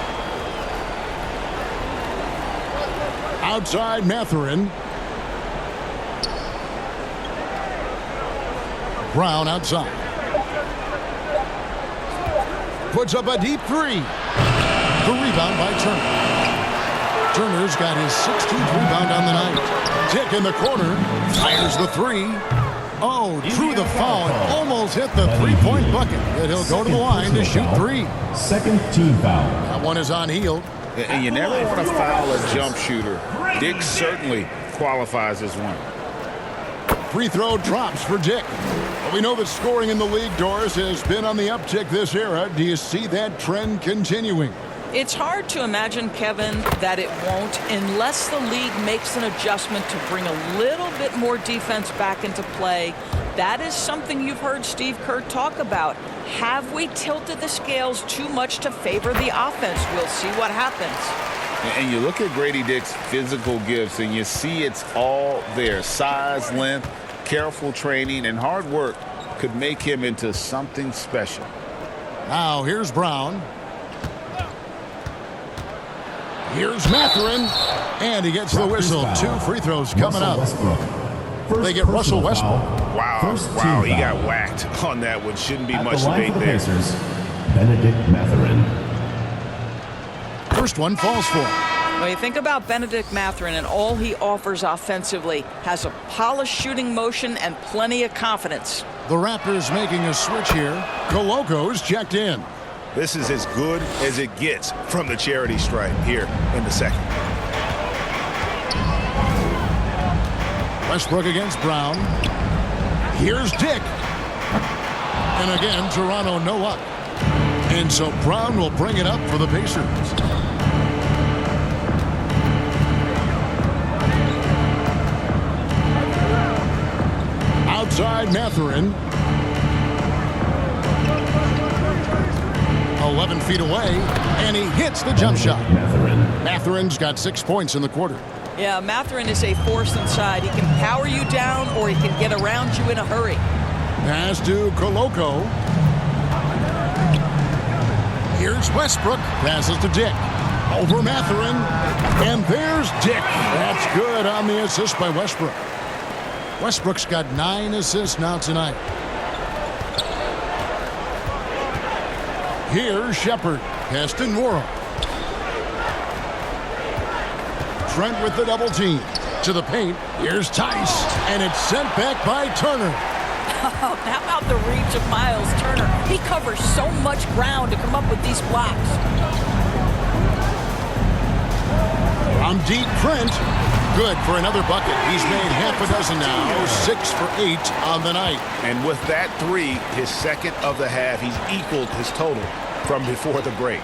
Outside Mathurin. Brown outside. Puts up a deep three. The rebound by Turner. Turner's got his 16th rebound on the night. Dick in the corner. Fires the three. Oh, drew the foul. Almost hit the three-point bucket. But he'll go to the line to shoot three. Second team foul. That one is on Hield. And you never want to foul a jump shooter. Dick certainly qualifies as one. Free throw drops for Dick. Well, we know that scoring in the league, Doris, has been on the uptick this era. Do you see that trend continuing? It's hard to imagine, Kevin, that it won't unless the league makes an adjustment to bring a little bit more defense back into play. That is something you've heard Steve Kerr talk about. Have we tilted the scales too much to favor the offense? We'll see what happens. And you look at Grady Dick's physical gifts, and you see it's all there. Size, length, careful training, and hard work could make him into something special. Now here's Brown. Here's Mathurin, and he gets the whistle. 2 free throws coming up. They get Russell Westbrook. Wow, he got whacked on that one. Shouldn't be much debate there. Benedict Mathurin. First one falls for him. When you think about Benedict Mathurin and all he offers offensively, has a polished shooting motion and plenty of confidence. The Raptors making a switch here. Coloco's checked in. This is as good as it gets from the charity stripe here in the second. Westbrook against Brown. Here's Dick. And again, Toronto no up. And so Brown will bring it up for the Pacers. Outside Mathurin. 11 feet away, and he hits the jump shot. Mathurin's got 6 points in the quarter. Yeah, Mathurin is a force inside. He can power you down, or he can get around you in a hurry. Pass to Koloko. Here's Westbrook. Passes to Dick. Over Mathurin. And there's Dick. That's good on the assist by Westbrook. Westbrook's got 9 assists now tonight. Here's Shepard. Pass to Nora. Trent with the double team. To the paint. Here's Tice. And it's sent back by Turner. How about the reach of Miles Turner? He covers so much ground to come up with these blocks. From deep, Trent. Good for another bucket. He's made half a dozen now. 6 for 8 on the night. And with that 3, his second of the half, he's equaled his total from before the break.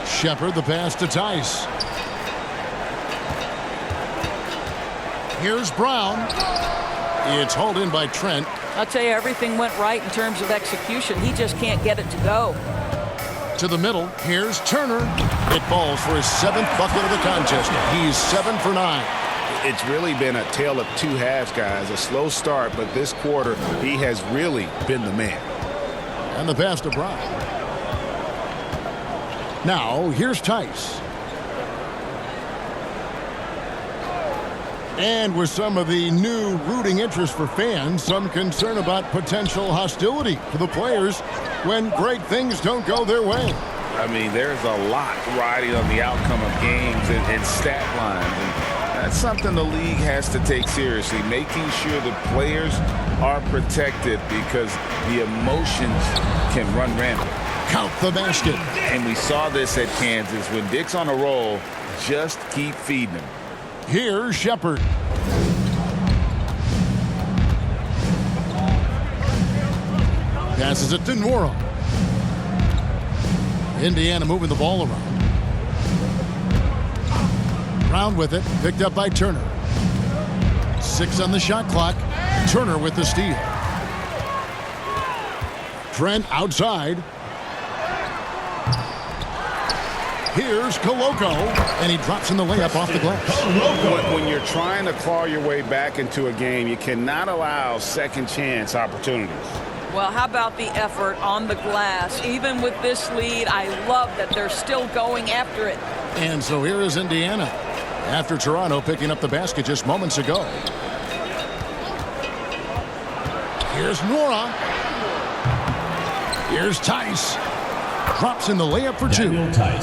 Shepard, the pass to Tice. Here's Brown. It's hauled in by Trent. I'll tell you, everything went right in terms of execution. He just can't get it to go. To the middle, here's Turner. It falls for his 7th bucket of the contest. He's 7 for 9. It's really been a tale of 2 halves, guys. A slow start, but this quarter, he has really been the man. And the pass to Brown. Now, here's Tice. And with some of the new rooting interest for fans, some concern about potential hostility for the players when great things don't go their way. I mean, there's a lot riding on the outcome of games and stat lines. And that's something the league has to take seriously, making sure the players are protected because the emotions can run rampant. Count the basket. And we saw this at Kansas. When Dick's on a roll, just keep feeding him. Here's Shepard. Passes it to Nora. Indiana moving the ball around. Brown with it. Picked up by Turner. 6 on the shot clock. Turner with the steal. Trent outside. Here's Koloko, and he drops in the layup off the glass. When you're trying to claw your way back into a game, you cannot allow second chance opportunities. Well, how about the effort on the glass? Even with this lead, I love that they're still going after it. And so here is Indiana, after Toronto picking up the basket just moments ago. Here's Nora. Here's Tice. Drops in the layup for 2.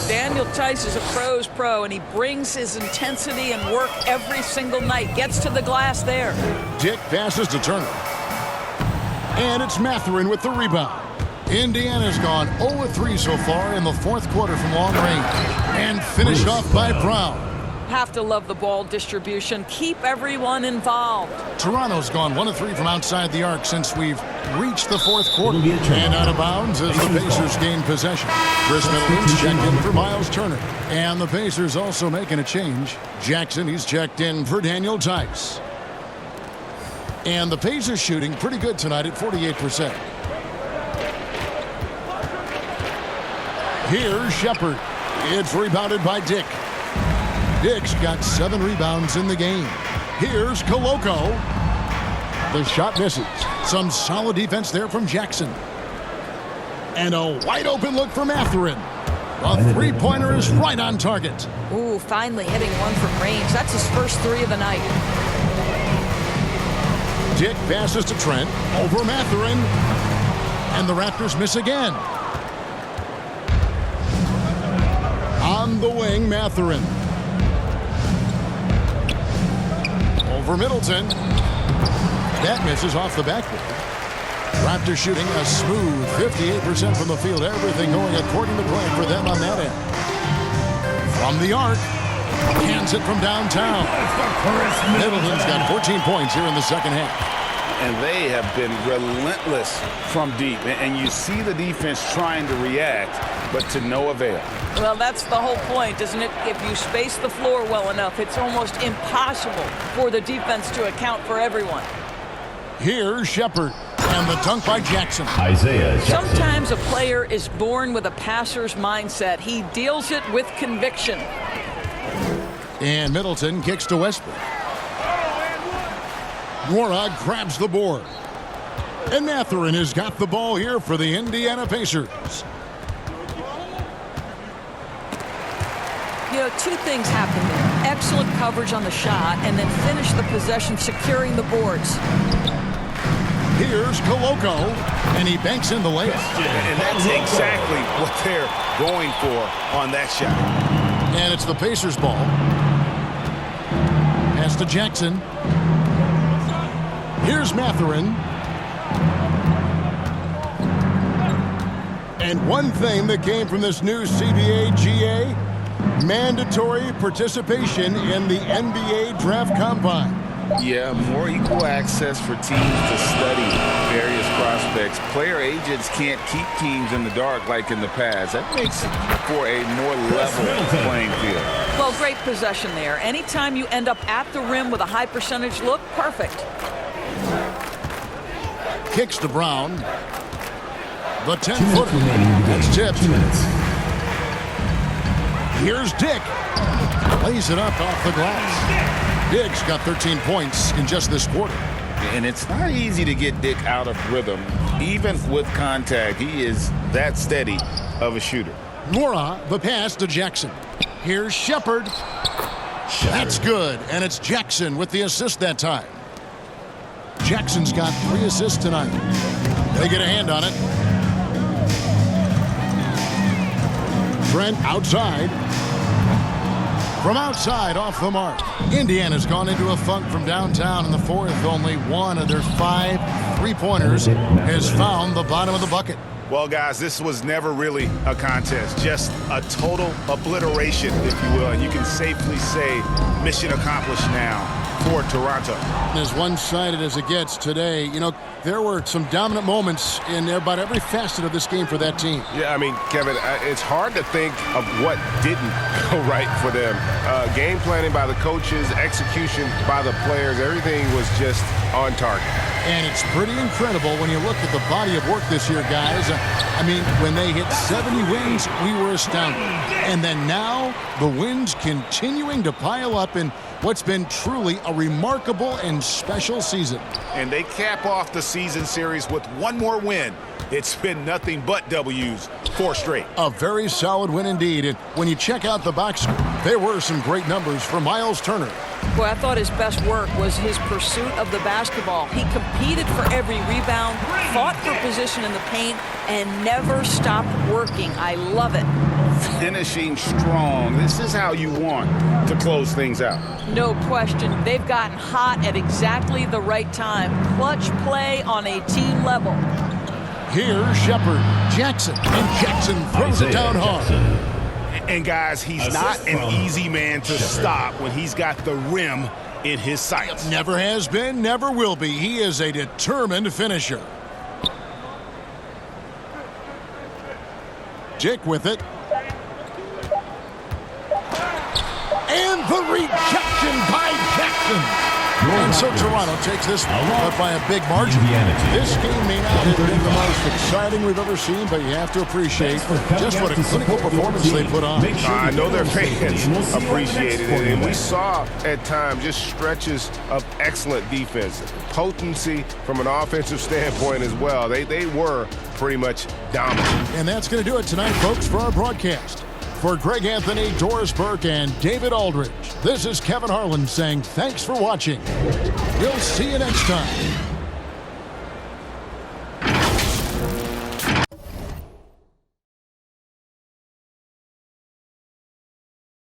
Daniel Tice is a pro's pro, and he brings his intensity and work every single night. Gets to the glass there. Dick passes to Turner. And it's Mathurin with the rebound. Indiana's gone 0-3 so far in the 4th quarter from long range. And finished off by Brown. Have to love the ball distribution. Keep everyone involved. Toronto's gone 1-3 from outside the arc since we've reached the 4th quarter. And out of bounds as the Pacers gain possession. Chris Middleton's checked in for Miles Turner. And the Pacers also making a change. Jackson, he's checked in for Daniel Tice. And the Pacers shooting pretty good tonight at 48%. Here's Shepard. It's rebounded by Dick. Dick's got 7 rebounds in the game. Here's Koloko. The shot misses. Some solid defense there from Jackson. And a wide open look for Mathurin. A 3-pointer is right on target. Ooh, finally hitting one from range. That's his first 3 of the night. Dick passes to Trent. Over Mathurin. And the Raptors miss again. On the wing, Mathurin. Over Middleton. That misses off the backboard. Raptors shooting a smooth 58% from the field. Everything going according to plan for them on that end. From the arc, hands it from downtown. Middleton's got 14 points here in the second half. And they have been relentless from deep. And you see the defense trying to react, but to no avail. Well, that's the whole point, isn't it? If you space the floor well enough, it's almost impossible for the defense to account for everyone. Here's Shepard. And the dunk by Jackson. Isaiah Jackson. Sometimes a player is born with a passer's mindset. He deals it with conviction. And Middleton kicks to Westbrook. Nwora grabs the board. And Mathurin has got the ball here for the Indiana Pacers. You know, two things happen there. Excellent coverage on the shot, and then finish the possession securing the boards. Here's Koloko, and he banks in the layup. And that's exactly what they're going for on that shot. And it's the Pacers' ball. Pass to Jackson. Here's Mathurin. And one thing that came from this new CBA GA, mandatory participation in the NBA Draft Combine. Yeah, more equal access for teams to study various prospects. Player agents can't keep teams in the dark like in the past. That makes for a more level playing field. Well, great possession there. Anytime you end up at the rim with a high percentage look, perfect. Kicks to Brown. The 10-footer. That's tipped. Here's Dick. Lays it up off the glass. Dick's got 13 points in just this quarter. And it's not easy to get Dick out of rhythm. Even with contact, he is that steady of a shooter. Nwora, the pass to Jackson. Here's Shepard. That's good, and it's Jackson with the assist that time. Jackson's got 3 assists tonight. They get a hand on it. Trent outside. From outside, off the mark. Indiana's gone into a funk from downtown in the fourth. Only one of their 5 three-pointers has found the bottom of the bucket. Well, guys, this was never really a contest. Just a total obliteration, if you will. And you can safely say mission accomplished now for Toronto. As one-sided as it gets today, you know, there were some dominant moments in about every facet of this game for that team. Yeah, I mean, Kevin, it's hard to think of what didn't go right for them. Game planning by the coaches, execution by the players, everything was just on target. And it's pretty incredible when you look at the body of work this year, guys. I mean, when they hit 70 wins, we were astounded. And then now, the wins continuing to pile up in what's been truly a remarkable and special season. And they cap off the season series with one more win. It's been nothing but W's, 4 straight. A very solid win indeed. And when you check out the box score, there were some great numbers for Miles Turner. Boy, I thought his best work was his pursuit of the basketball. He competed for every rebound, fought for position in the paint, and never stopped working. I love it. Finishing strong. This is how you want to close things out. No question. They've gotten hot at exactly the right time. Clutch play on a team level. Here's Shepard. Jackson. And Jackson throws it down hard. And guys, he's not an easy man to stop when he's got the rim in his sights. Never has been, never will be. He is a determined finisher. Dick with it. And the rejection by Jackson. And so Toronto takes this one, but by a big margin. This game may not have been the most exciting we've ever seen, but you have to appreciate just what a clinical performance they put on. I know their fans appreciated it, and we saw at times just stretches of excellent defense. Potency from an offensive standpoint as well. They were pretty much dominant. And that's going to do it tonight, folks, for our broadcast. For Greg Anthony, Doris Burke, and David Aldridge, this is Kevin Harlan saying thanks for watching. We'll see you next time.